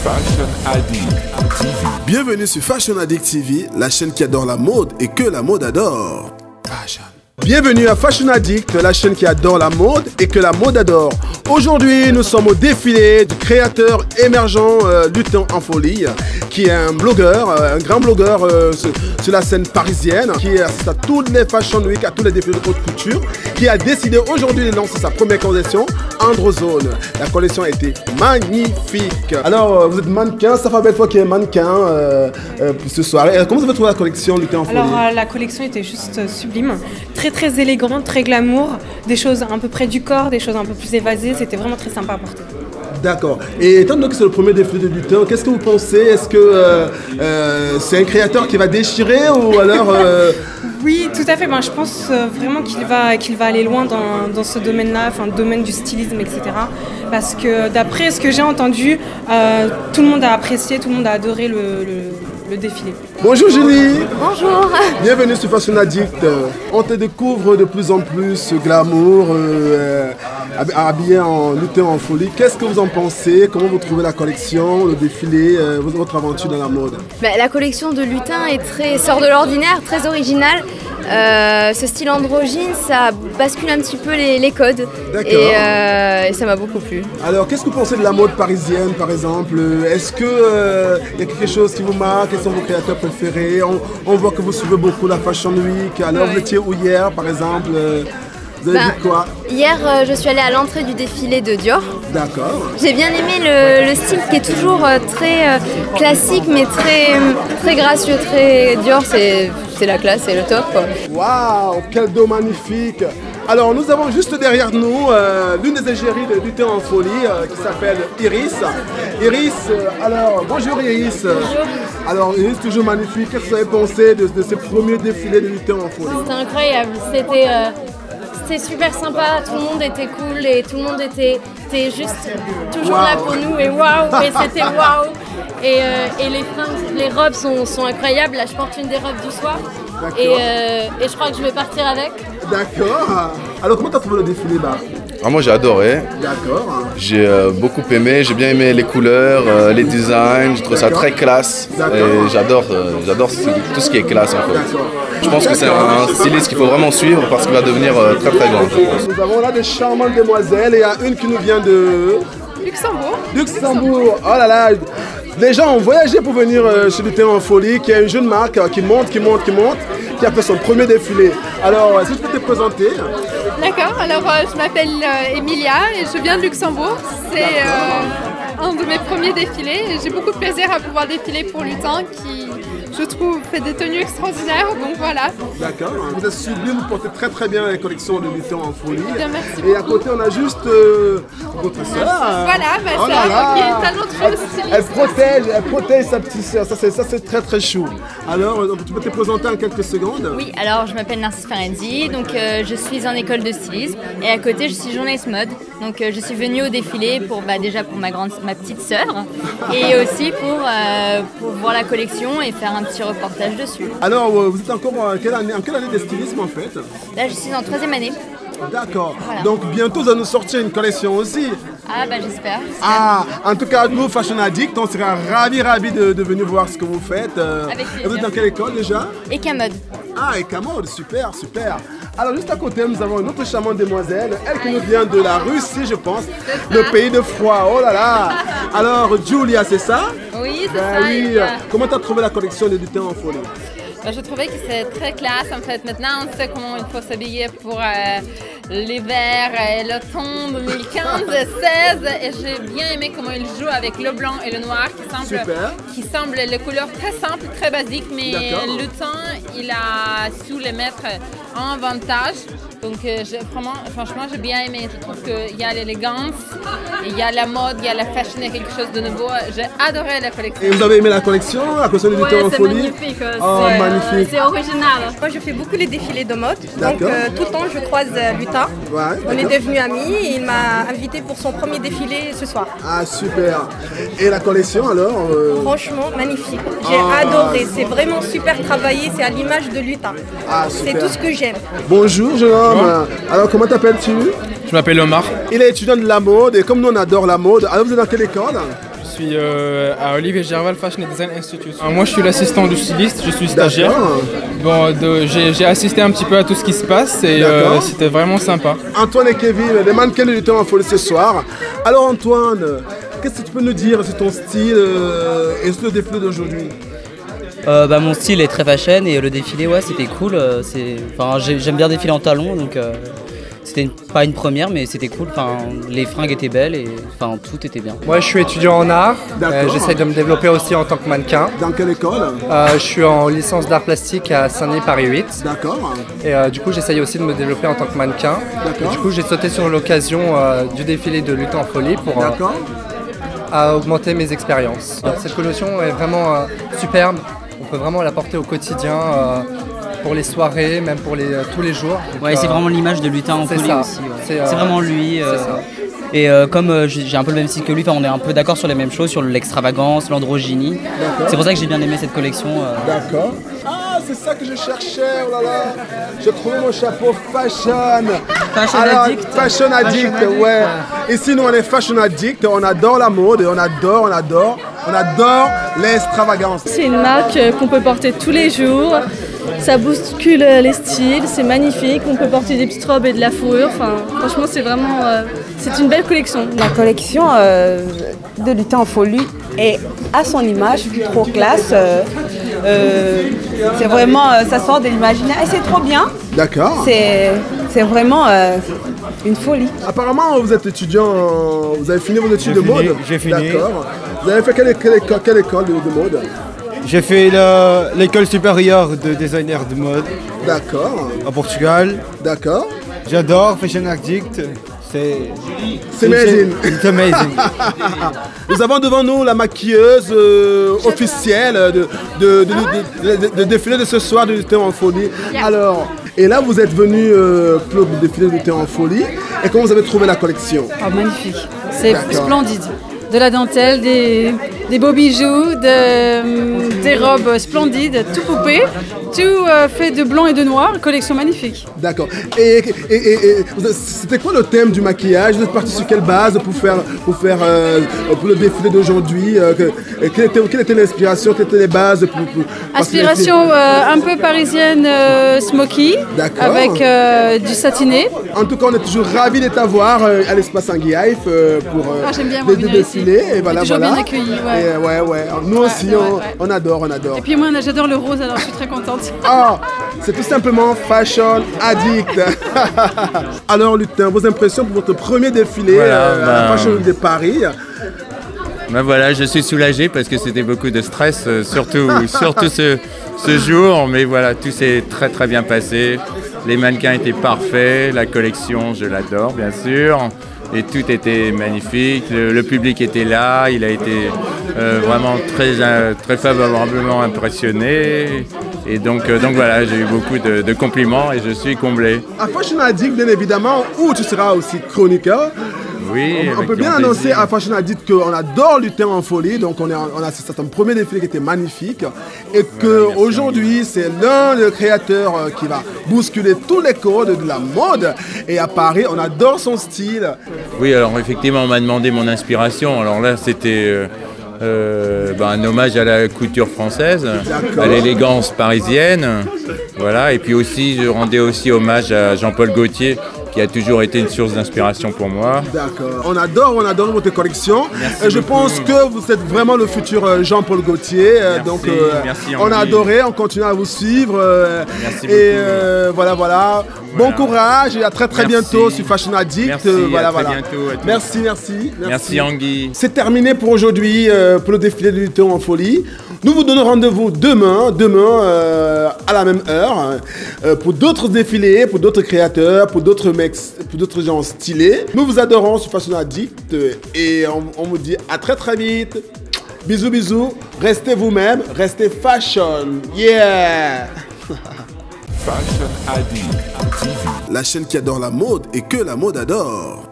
Fashion Addict TV. Bienvenue sur Fashion Addict TV, la chaîne qui adore la mode et que la mode adore. Fashion. Bienvenue à Fashion Addict, la chaîne qui adore la mode et que la mode adore. Aujourd'hui, nous sommes au défilé du créateur émergent Lutin en folie, qui est un blogueur, un grand blogueur sur la scène parisienne, qui assiste à toutes les Fashion Week, à tous les défilés de haute couture, qui a décidé aujourd'hui de lancer sa première collection, Androzone. La collection a été magnifique. Alors, vous êtes mannequin, ça fait une belle fois qu'il est mannequin pour ce soir. Comment vous avez trouvé la collection Lutin en folie? Alors, la collection était juste sublime. Très élégante, très glamour, des choses un peu près du corps, des choses un peu plus évasées, c'était vraiment très sympa à porter. D'accord. Et étant donné que c'est le premier défilé de Lutin, qu'est-ce que vous pensez? Est-ce que c'est un créateur qui va déchirer ou alors... Oui, tout à fait. Ben, je pense vraiment qu'il va aller loin dans ce domaine-là, enfin, le domaine du stylisme, etc. Parce que d'après ce que j'ai entendu, tout le monde a apprécié, tout le monde a adoré le défilé. Bonjour Julie. Bonjour. Bienvenue sur Fashion Addict. On te découvre de plus en plus glamour, habillé en Lutin en folie. Qu'est-ce que vous en pensez? Comment vous trouvez la collection, le défilé, votre aventure dans la mode? La collection de Lutin sort de l'ordinaire, très originale. Ce style androgyne, ça bascule un petit peu les codes. Et ça m'a beaucoup plu. Alors, qu'est-ce que vous pensez de la mode parisienne, par exemple? Est-ce qu'il y a quelque chose qui vous marque? Quels sont vos créateurs préférés? On voit que vous suivez beaucoup la Fashion Week. Alors, vous étiez où hier, par exemple? Vous avez vu quoi? Hier, je suis allée à l'entrée du défilé de Dior. D'accord. J'ai bien aimé le style qui est toujours très classique, mais très gracieux. Dior, c'est la classe, c'est le top. Waouh, quel dos magnifique! Alors, nous avons juste derrière nous l'une des égéries de Lutin en folie qui s'appelle Iris. Iris, alors, bonjour Iris. Bonjour. Alors, Iris, toujours magnifique. Qu'est-ce que vous avez pensé de ce premier défilé de Lutin en folie? C'était incroyable. C'était super sympa, tout le monde était cool et tout le monde était juste toujours là pour nous et waouh, et c'était waouh. Et les fringues, les robes sont incroyables. Là, je porte une des robes du soir et je crois que je vais partir avec. D'accord. Alors, comment tu as trouvé le défilé là? Moi j'ai adoré. D'accord. J'ai beaucoup aimé, j'ai bien aimé les couleurs, les designs, je trouve ça très classe. Et j'adore tout ce qui est classe en fait. Je pense que c'est un styliste qu'il faut vraiment suivre parce qu'il va devenir très grand, je pense. Nous avons là de charmantes demoiselles et il y a une qui nous vient de... Luxembourg. Oh là là. Les gens ont voyagé pour venir chez Lutin en folie, qui est une jeune marque qui monte, qui a fait son premier défilé. Alors, est-ce que tu peux te présenter? D'accord, alors je m'appelle Emilia et je viens de Luxembourg. C'est un de mes premiers défilés et j'ai beaucoup de plaisir à pouvoir défiler pour Lutin qui, je trouve, fait des tenues extraordinaires, donc voilà. D'accord, vous êtes sublime, vous portez très bien les collections de Lutin en folie. Bien, merci et beaucoup. à côté, on a juste votre soeur. Voilà, ma soeur qui est talentueuse styliste. Elle protège sa petite soeur, ça c'est très chou. Alors, tu peux te présenter en quelques secondes? Oui, alors je m'appelle Narcisse Ferenczi, donc je suis en école de stylisme et à côté je suis journaliste mode. Donc je suis venue au défilé pour déjà pour ma petite sœur et aussi pour voir la collection et faire un petit reportage dessus. Alors, vous êtes encore en quelle année de stylisme en fait? Là, je suis en 3e année. D'accord. Voilà. Donc, bientôt, vous allez nous sortir une collection aussi. Ah, j'espère. En tout cas, nous, Fashion Addict, on sera ravis de venir voir ce que vous faites. Avec plaisir. Et vous êtes dans quelle école déjà? Ecamode. Ah, Ecamode, super. Alors, juste à côté, nous avons une autre charmante demoiselle, elle qui nous vient de la Russie, je pense, le pays de froid. Oh là là. Alors, Julia, c'est ça? Oui, c'est ça. Oui. Comment tu as trouvé la collection de Lutin en folie? Je trouvais que c'est très classe en fait. Maintenant, on sait comment il faut s'habiller pour l'hiver et l'automne 2015-16 et j'ai bien aimé comment il joue avec le blanc et le noir qui semblent les couleurs très simples, très basiques, mais Lutin, il a su les mettre en avantage. Donc franchement, j'ai bien aimé. Je trouve qu'il y a l'élégance, il y a la mode, il y a la fashion, il y a quelque chose de nouveau. J'ai adoré la collection. Et vous avez aimé la collection de Lutin en folie? Magnifique. Magnifique. C'est original. Moi, je fais beaucoup les défilés de mode. Donc, tout le temps, je croise Lutin. On est devenus amis et il m'a invité pour son premier défilé ce soir. Ah, super. Et la collection alors Franchement, magnifique. J'ai adoré. C'est vraiment super travaillé. C'est à l'image de Lutin. C'est tout ce que j'aime. Bonjour, jeune homme. Alors, comment t'appelles-tu? Je m'appelle Omar. Il est étudiant de la mode et comme nous, on adore la mode. Alors, vous êtes dans quelle école? suis à Olivier Gerval Fashion Design Institute. Moi, je suis l'assistant du styliste, je suis stagiaire. Bon, j'ai assisté un petit peu à tout ce qui se passe et c'était vraiment sympa. Antoine et Kevin, les mannequins de Lutin en folie ce soir. Alors Antoine, qu'est-ce que tu peux nous dire sur ton style et sur le défilé d'aujourd'hui? Mon style est très fashion et le défilé, ouais, c'était cool. J'aime bien défiler en talons, donc c'était pas une première, mais c'était cool. Les fringues étaient belles et tout était bien. Moi, je suis étudiant en art. J'essaie de me développer aussi en tant que mannequin. Dans quelle école? Je suis en licence d'art plastique à Saint-Denis Paris 8. D'accord. Et du coup, j'essaye aussi de me développer en tant que mannequin. Et du coup, j'ai sauté sur l'occasion du défilé de Lutin en folie pour augmenter mes expériences. Cette collection est vraiment superbe. On peut vraiment la porter au quotidien. Pour les soirées, même pour tous les jours. Ouais, c'est vraiment l'image de Lutin en folie aussi. Ouais. C'est vraiment lui. Et comme j'ai un peu le même style que lui, on est un peu d'accord sur les mêmes choses, sur l'extravagance, l'androgynie. C'est pour ça que j'ai bien aimé cette collection. D'accord. Ah, c'est ça que je cherchais, oh là là. J'ai trouvé mon chapeau fashion. Addict. Fashion addict, ouais. Ici, nous, on est fashion addict, on adore la mode et on adore l'extravagance. C'est une marque qu'on peut porter tous les jours. Ça bouscule les styles, c'est magnifique, on peut porter des petites robes et de la fourrure, franchement c'est vraiment, c'est une belle collection. La collection de Lutin en folie est à son image, trop classe, c'est vraiment, ça sort de l'imaginaire et c'est trop bien. D'accord. C'est vraiment une folie. Apparemment vous êtes étudiant, vous avez fini vos études de mode? J'ai fini. D'accord. Vous avez fait quelle école de mode? J'ai fait l'école supérieure de designer de mode. D'accord. En Portugal. D'accord. J'adore Fashion Addict. C'est amazing. It's amazing. Nous avons devant nous la maquilleuse officielle de défilé de ce soir de Lutin en folie. Alors, et là vous êtes venu pour le défilé de Lutin en folie. Et comment vous avez trouvé la collection? Magnifique. C'est splendide. De la dentelle, des beaux bijoux, des robes splendides, tout poupées, tout fait de blanc et de noir, collection magnifique. D'accord. Et c'était quoi le thème du maquillage? Vous êtes parti sur quelle base pour le défilé d'aujourd'hui? Quelle était l'inspiration? Quelles étaient les bases Inspiration un peu parisienne, smoky, avec du satiné. En tout cas, on est toujours ravis de t'avoir à l'espace Anguiaïf pour le défilé. Et voilà, toujours bien accueilli. Ouais. Nous aussi, on adore. Et puis moi, j'adore le rose, alors je suis très contente. Ah, c'est tout simplement Fashion Addict. Alors Lutin, vos impressions pour votre premier défilé à la Fashion Week de Paris? Voilà, je suis soulagé parce que c'était beaucoup de stress, surtout ce jour. Mais voilà, tout s'est très très bien passé. Les mannequins étaient parfaits, la collection, je l'adore bien sûr. Et tout était magnifique, le public était là, il a été vraiment très favorablement impressionné. Et donc voilà, j'ai eu beaucoup de compliments et je suis comblé. À Fashion Addict, bien évidemment, où tu seras aussi chroniqueur. Oui, on peut bien annoncer à Fashion Addict qu'on adore Lutin en folie, donc on a assisté à un premier défilé qui était magnifique et qu'aujourd'hui c'est l'un des créateurs qui va bousculer tous les codes de la mode et à Paris on adore son style. Oui, alors effectivement on m'a demandé mon inspiration, alors là c'était un hommage à la couture française, à l'élégance parisienne, voilà, et puis aussi je rendais aussi hommage à Jean-Paul Gaultier qui a toujours été une source d'inspiration pour moi. D'accord. On adore votre collection. Merci et je pense que vous êtes vraiment le futur Jean-Paul Gaultier. Merci, on a adoré, on continue à vous suivre. Merci beaucoup. Voilà. Bon courage et à très bientôt sur Fashion Addict. Merci, à très bientôt. Merci Anguille. C'est terminé pour aujourd'hui pour le défilé de Lutin en folie. Nous vous donnons rendez-vous demain à la même heure pour d'autres défilés, pour d'autres créateurs, pour d'autres gens stylés. Nous vous adorons sur Fashion Addict et on vous dit à très vite. Bisous, restez vous-même, restez fashion. Yeah. Fashion Addict TV. La chaîne qui adore la mode et que la mode adore.